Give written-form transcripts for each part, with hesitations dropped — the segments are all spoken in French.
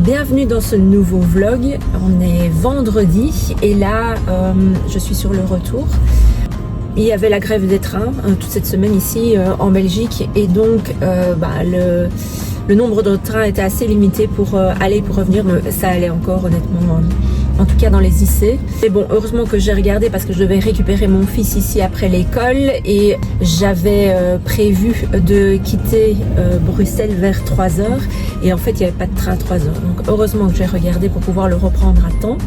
bienvenue dans ce nouveau vlog. On est vendredi et là je suis sur le retour. Il y avait la grève des trains toute cette semaine ici en Belgique et donc le nombre de trains était assez limité pour aller et pour revenir, mais ça allait encore honnêtement, en tout cas dans les IC. Mais bon, heureusement que j'ai regardé parce que je devais récupérer mon fils ici après l'école et j'avais prévu de quitter Bruxelles vers 3h et en fait il n'y avait pas de train à 3h. Donc heureusement que j'ai regardé pour pouvoir le reprendre à temps.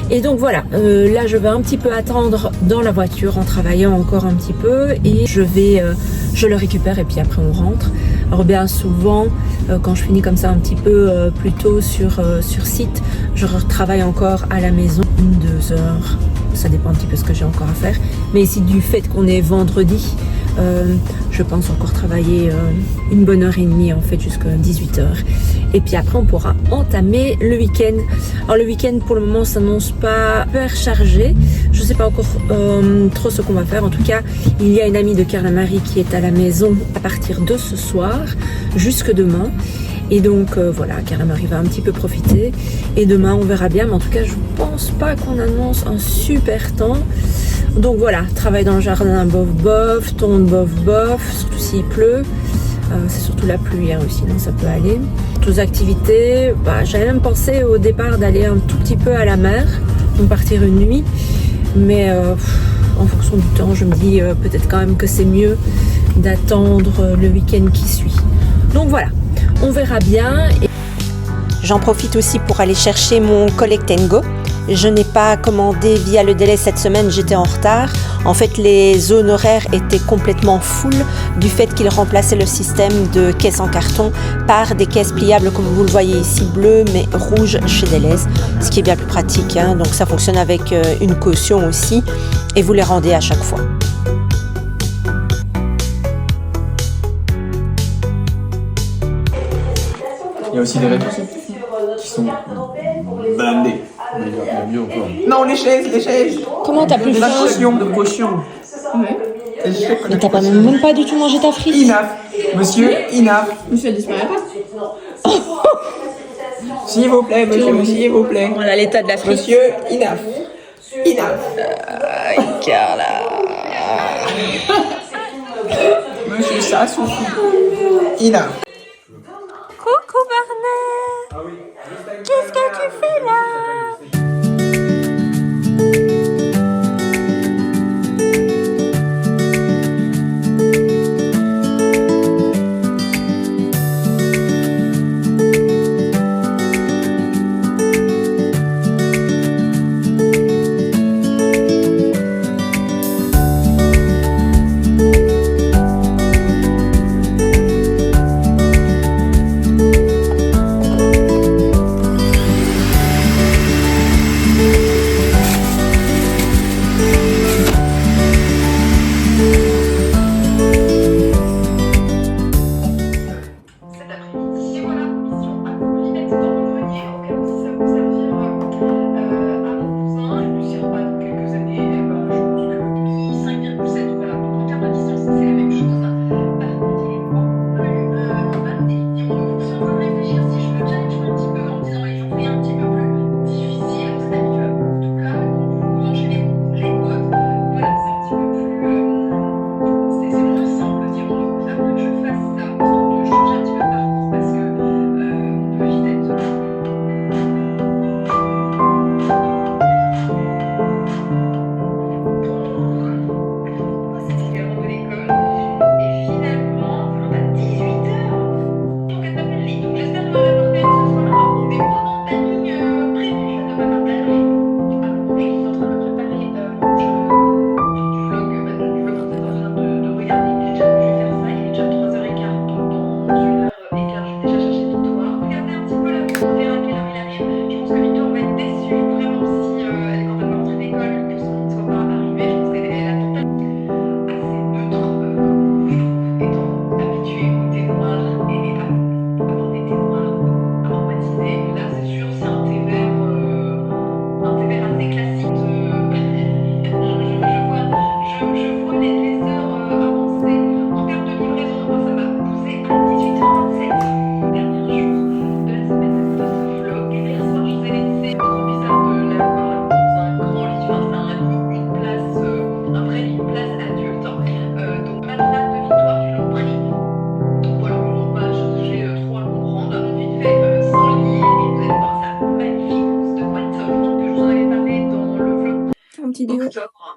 Et donc voilà, là je vais un petit peu attendre dans la voiture en travaillant encore un petit peu et je le récupère et puis après on rentre. Alors bien souvent, quand je finis comme ça un petit peu plus tôt sur site, je retravaille encore à la maison 1-2 heures. Ça dépend un petit peu ce que j'ai encore à faire. Mais ici du fait qu'on est vendredi, je pense encore travailler une bonne heure et demie en fait jusqu'à 18h. Et puis après on pourra entamer le week-end. Alors le week-end pour le moment s'annonce pas hyper chargé. Je sais pas encore trop ce qu'on va faire. En tout cas, il y a une amie de Carla-Marie qui est à la maison à partir de ce soir jusque demain. Et donc voilà, Carla-Marie va un petit peu profiter. Et demain on verra bien. Mais en tout cas je pense pas qu'on annonce un super temps. Donc voilà, travail dans le jardin bof bof, tourne bof bof, surtout s'il pleut. C'est surtout la pluie hein, aussi, donc ça peut aller. Toutes activités, j'avais même pensé au départ d'aller un tout petit peu à la mer, donc partir une nuit. Mais en fonction du temps, je me dis peut-être quand même que c'est mieux d'attendre le week-end qui suit. Donc voilà, on verra bien. J'en profite aussi pour aller chercher mon Collect & Go. Je n'ai pas commandé via le délai cette semaine, j'étais en retard. En fait, les zones horaires étaient complètement full du fait qu'ils remplaçaient le système de caisses en carton par des caisses pliables, comme vous le voyez ici, bleues mais rouges chez Deleuze, ce qui est bien plus pratique. Hein. Donc ça fonctionne avec une caution aussi et vous les rendez à chaque fois. Il y a aussi des réponses qui sont blindées. Non, les chaises. Comment t'as plus faim? De caution. Mais t'as pas même pas du tout mangé ta frite. Inaf. Monsieur, Inaf. Monsieur, disparaît pas. S'il vous plaît, monsieur, s'il vous plaît. Voilà l'état de la frite. Monsieur, Inaf. Inaf. Carla. Monsieur, ça suffit. Inaf. Coucou Barnet, qu'est-ce que tu fais là?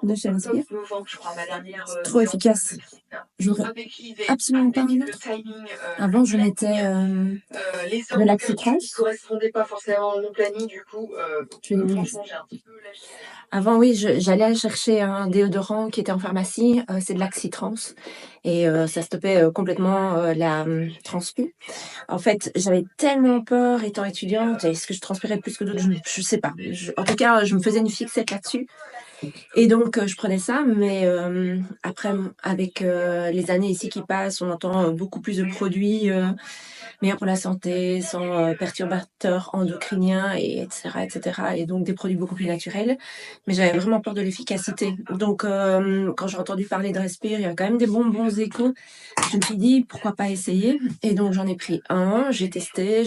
de chez Respire. C'est trop efficace. J'aurais absolument pas un autre. Avant, je mettais de l'Axitrans. Pas forcément à mon planning, du coup, franchement, j'ai un petit peu lâché. Avant, oui, j'allais chercher un déodorant qui était en pharmacie, c'est de l'Axitrans. Et ça stoppait complètement la transpu. En fait, j'avais tellement peur étant étudiante. Est-ce que je transpirais plus que d'autres? Je sais pas. En tout cas, je me faisais une fixette là-dessus. Et donc, je prenais ça. Mais après, avec les années ici qui passent, on entend beaucoup plus de produits meilleurs pour la santé, sans perturbateurs endocriniens, et etc., etc. Et donc, des produits beaucoup plus naturels. Mais j'avais vraiment peur de l'efficacité. Donc, quand j'ai entendu parler de Respire, il y a quand même des bons échos. Je me suis dit, pourquoi pas essayer? Et donc, j'en ai pris un. J'ai testé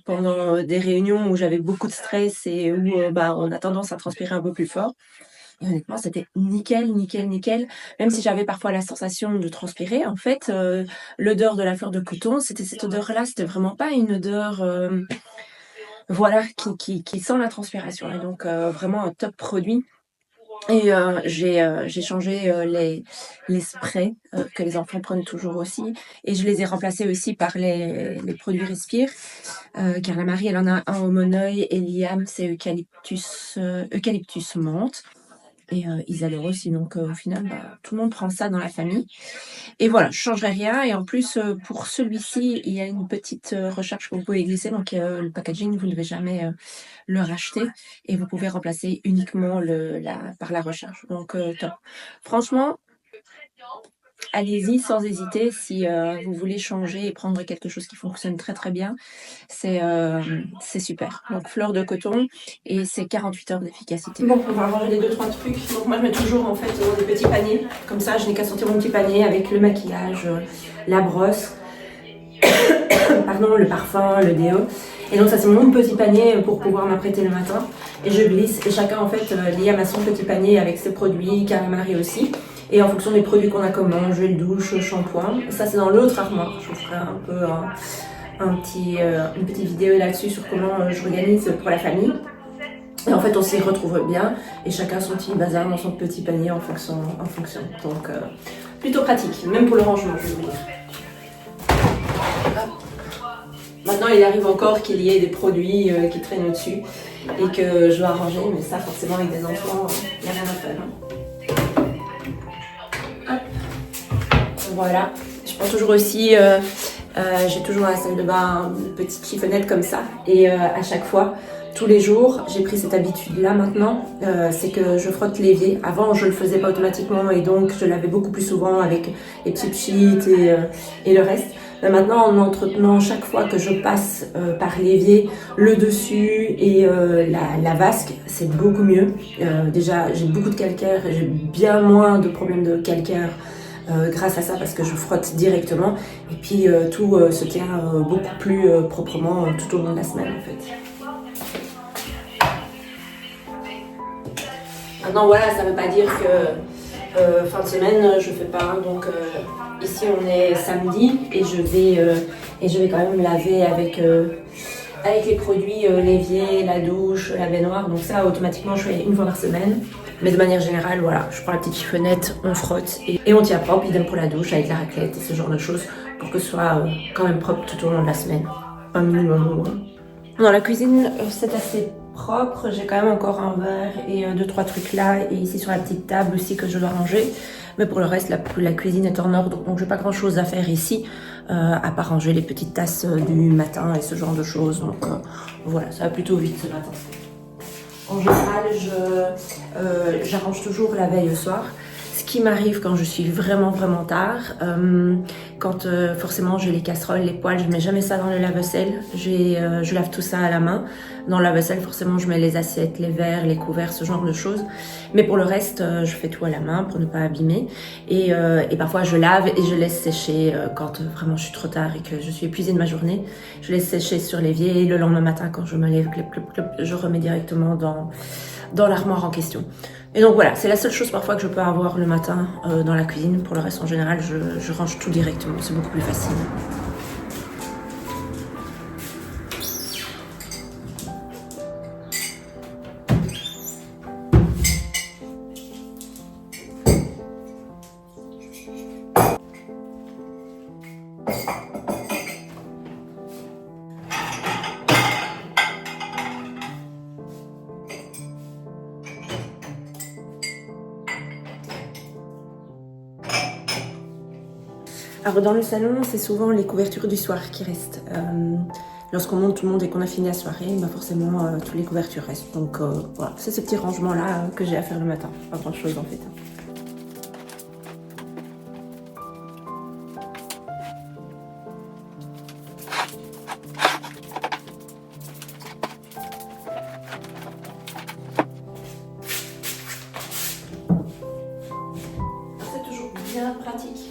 pendant des réunions où j'avais beaucoup de stress et où on a tendance à transpirer un peu plus fort. Et honnêtement, c'était nickel. Même si j'avais parfois la sensation de transpirer, en fait, l'odeur de la fleur de coton, c'était cette odeur-là. C'était vraiment pas une odeur, qui sent la transpiration. Et donc, vraiment un top produit. Et j'ai changé les sprays que les enfants prennent toujours aussi. Et je les ai remplacés aussi par les produits Respire. Car la Marie, elle en a un au Moneuil et Liam, c'est eucalyptus menthe. Et ils adorent aussi, donc au final, tout le monde prend ça dans la famille. Et voilà, je changerai rien. Et en plus, pour celui-ci, il y a une petite recharge que vous pouvez glisser. Donc le packaging, vous ne devez jamais le racheter. Et vous pouvez remplacer uniquement par la recharge. Donc top. Franchement, allez-y sans hésiter si vous voulez changer et prendre quelque chose qui fonctionne très bien. C'est super. Donc fleur de coton et c'est 48 heures d'efficacité. Bon, on va ranger les 2-3 trucs. Donc moi je mets toujours en fait des petits paniers. Comme ça je n'ai qu'à sortir mon petit panier avec le maquillage, la brosse, pardon, le parfum, le déo. Et donc ça c'est mon petit panier pour pouvoir m'apprêter le matin. Et je glisse. Et chacun en fait, Liam a son petit panier avec ses produits, Marie aussi. Et en fonction des produits qu'on a communs, gel douche, shampoing. Ça c'est dans l'autre armoire. Je vous ferai un peu une petite vidéo là-dessus sur comment j'organise pour la famille. Et en fait on s'y retrouve bien. Et chacun son petit bazar dans son petit panier en fonction. Donc plutôt pratique, même pour le rangement je vais vous dire. Maintenant il arrive encore qu'il y ait des produits qui traînent au-dessus et que je dois ranger. Mais ça forcément avec des enfants, il n'y a rien à faire. Voilà, je prends toujours aussi, j'ai toujours la salle de bain une petite chiffonnette comme ça. Et à chaque fois, tous les jours, j'ai pris cette habitude-là maintenant, c'est que je frotte l'évier. Avant, je le faisais pas automatiquement et donc je lavais beaucoup plus souvent avec les petits sheets et le reste. Mais maintenant, en entretenant chaque fois que je passe par l'évier, le dessus et la vasque, c'est beaucoup mieux. Déjà, j'ai beaucoup de calcaire, j'ai bien moins de problèmes de calcaire grâce à ça parce que je frotte directement. Et puis tout se tient beaucoup plus proprement tout au long de la semaine en fait. Maintenant voilà, ça ne veut pas dire que fin de semaine je fais pas. Donc ici on est samedi et je vais quand même laver avec les produits l'évier, la douche, la baignoire. Donc ça automatiquement je fais une fois par semaine. Mais de manière générale, voilà, je prends la petite chiffonnette, on frotte et on tient propre, idem pour la douche avec la raclette et ce genre de choses pour que ce soit quand même propre tout au long de la semaine. Un minimum au moins. Dans la cuisine, c'est assez propre. J'ai quand même encore un verre et 2-3 trucs là et ici sur la petite table aussi que je dois ranger. Mais pour le reste, la cuisine est en ordre, donc j'ai pas grand chose à faire ici, à part ranger les petites tasses du matin et ce genre de choses. Donc voilà, ça va plutôt vite ce matin. En général, j'arrange toujours la veille au soir. Ce qui m'arrive quand je suis vraiment tard, quand forcément j'ai les casseroles, les poêles, je mets jamais ça dans le lave-vaisselle. Je lave tout ça à la main. Dans le lave-vaisselle, forcément, je mets les assiettes, les verres, les couverts, ce genre de choses. Mais pour le reste, je fais tout à la main pour ne pas abîmer. Et parfois, je lave et je laisse sécher quand vraiment je suis trop tard et que je suis épuisée de ma journée. Je laisse sécher sur l'évier et le lendemain matin, quand je me lève, je remets directement dans l'armoire en question. Et donc voilà, c'est la seule chose parfois que je peux avoir le matin dans la cuisine. Pour le reste, en général, je range tout directement. C'est beaucoup plus facile. Alors dans le salon, c'est souvent les couvertures du soir qui restent. Lorsqu'on monte tout le monde et qu'on a fini la soirée, bah forcément toutes les couvertures restent. Donc voilà, c'est ce petit rangement là que j'ai à faire le matin. Pas grand chose en fait. C'est toujours bien pratique.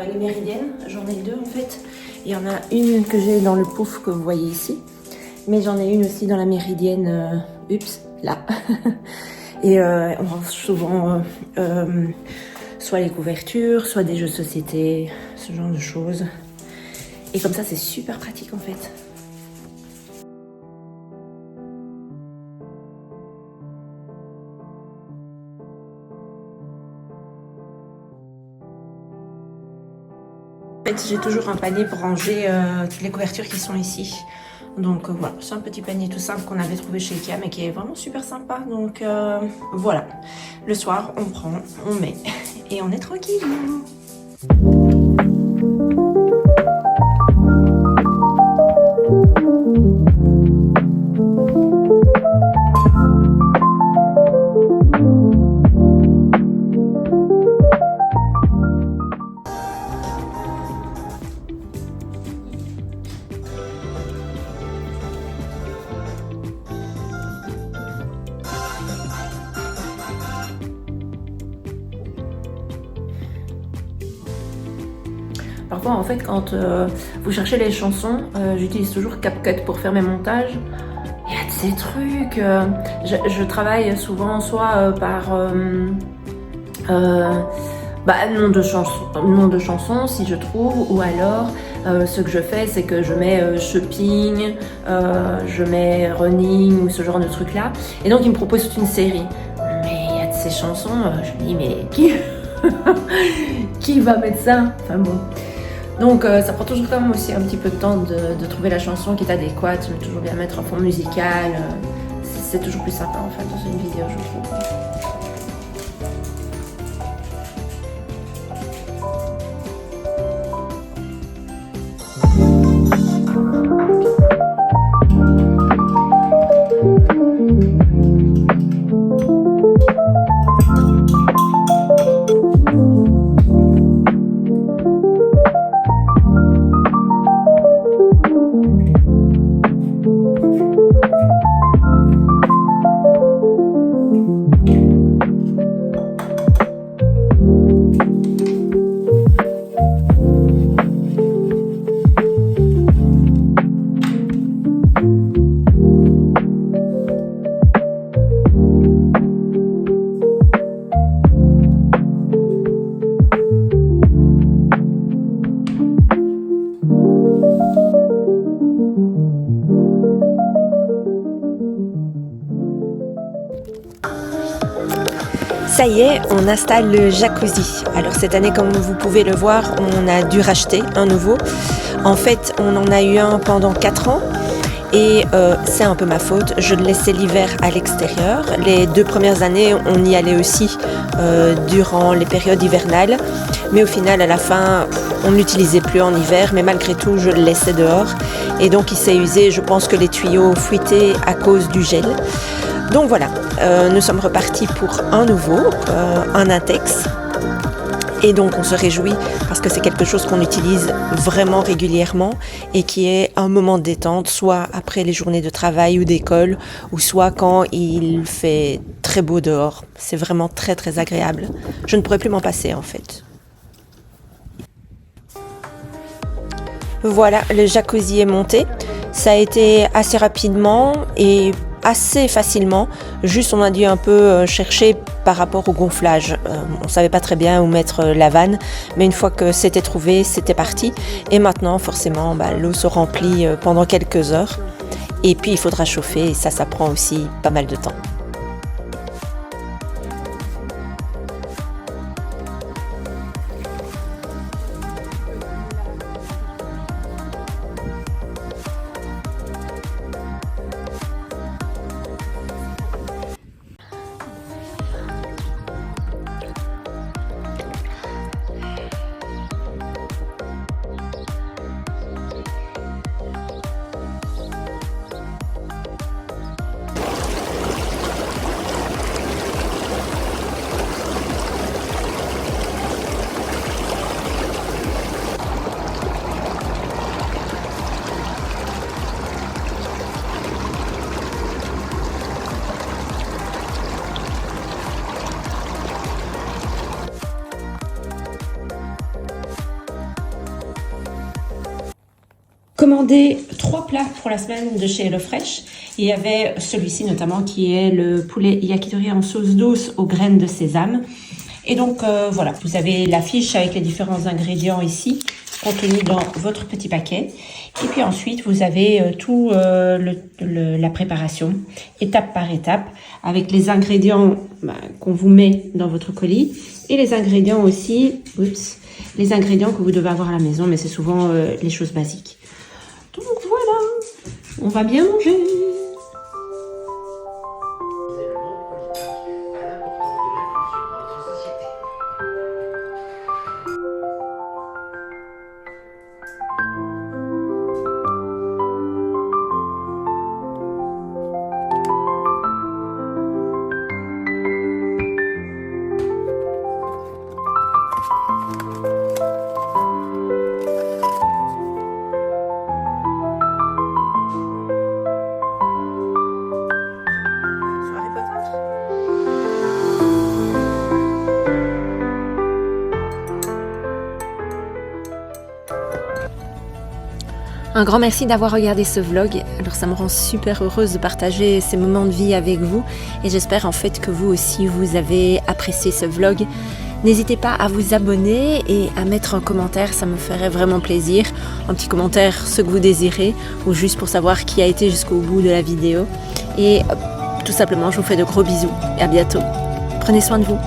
Les méridiennes, j'en ai deux en fait. Il y en a une que j'ai dans le pouf que vous voyez ici, mais j'en ai une aussi dans la méridienne, là. Et on range souvent soit les couvertures, soit des jeux de société, ce genre de choses. Et comme ça, c'est super pratique en fait. En fait, j'ai toujours un panier pour ranger toutes les couvertures qui sont ici. Donc voilà, c'est un petit panier tout simple qu'on avait trouvé chez Ikea mais qui est vraiment super sympa. Donc voilà, le soir on prend, on met et on est tranquille. Parfois, en fait, quand vous cherchez les chansons, j'utilise toujours CapCut pour faire mes montages. Il y a de ces trucs. Je travaille souvent soit par nom de chanson si je trouve, ou alors ce que je fais, c'est que je mets shopping, je mets running ou ce genre de trucs là. Et donc, ils me proposent toute une série. Mais il y a de ces chansons, je me dis mais qui va mettre ça? Enfin bon. Donc ça prend toujours quand même aussi un petit peu de temps de trouver la chanson qui est adéquate, mais toujours bien mettre un fond musical. C'est toujours plus sympa en fait dans une vidéo, je trouve. Ça y est, on installe le jacuzzi. Alors cette année, comme vous pouvez le voir, on a dû racheter un nouveau. En fait, on en a eu un pendant 4 ans et c'est un peu ma faute. Je le laissais l'hiver à l'extérieur. Les 2 premières années, on y allait aussi durant les périodes hivernales. Mais au final, à la fin, on ne l'utilisait plus en hiver. Mais malgré tout, je le laissais dehors. Et donc, il s'est usé. Je pense que les tuyaux fuitaient à cause du gel. Donc voilà, nous sommes repartis pour un nouveau, un Intex. Et donc on se réjouit parce que c'est quelque chose qu'on utilise vraiment régulièrement et qui est un moment de détente, soit après les journées de travail ou d'école, ou soit quand il fait très beau dehors. C'est vraiment très très agréable. Je ne pourrais plus m'en passer en fait. Voilà, le jacuzzi est monté. Ça a été assez rapidement et assez facilement, juste on a dû un peu chercher par rapport au gonflage. On savait pas très bien où mettre la vanne, mais une fois que c'était trouvé, c'était parti. Et maintenant, forcément, l'eau se remplit pendant quelques heures. Et puis il faudra chauffer et ça prend aussi pas mal de temps. commandé 3 plats pour la semaine de chez HelloFresh. Il y avait celui-ci notamment qui est le poulet yakitori en sauce douce aux graines de sésame. Et donc voilà, vous avez la fiche avec les différents ingrédients ici, contenus dans votre petit paquet. Et puis ensuite, vous avez tout la préparation, étape par étape, avec les ingrédients qu'on vous met dans votre colis. Et les ingrédients aussi, les ingrédients que vous devez avoir à la maison, mais c'est souvent les choses basiques. Donc voilà, on va bien manger. Un grand merci d'avoir regardé ce vlog. Alors ça me rend super heureuse de partager ces moments de vie avec vous et j'espère en fait que vous aussi vous avez apprécié ce vlog. N'hésitez pas à vous abonner et à mettre un commentaire, ça me ferait vraiment plaisir. Un petit commentaire, ce que vous désirez ou juste pour savoir qui a été jusqu'au bout de la vidéo. Et tout simplement, je vous fais de gros bisous et à bientôt. Prenez soin de vous.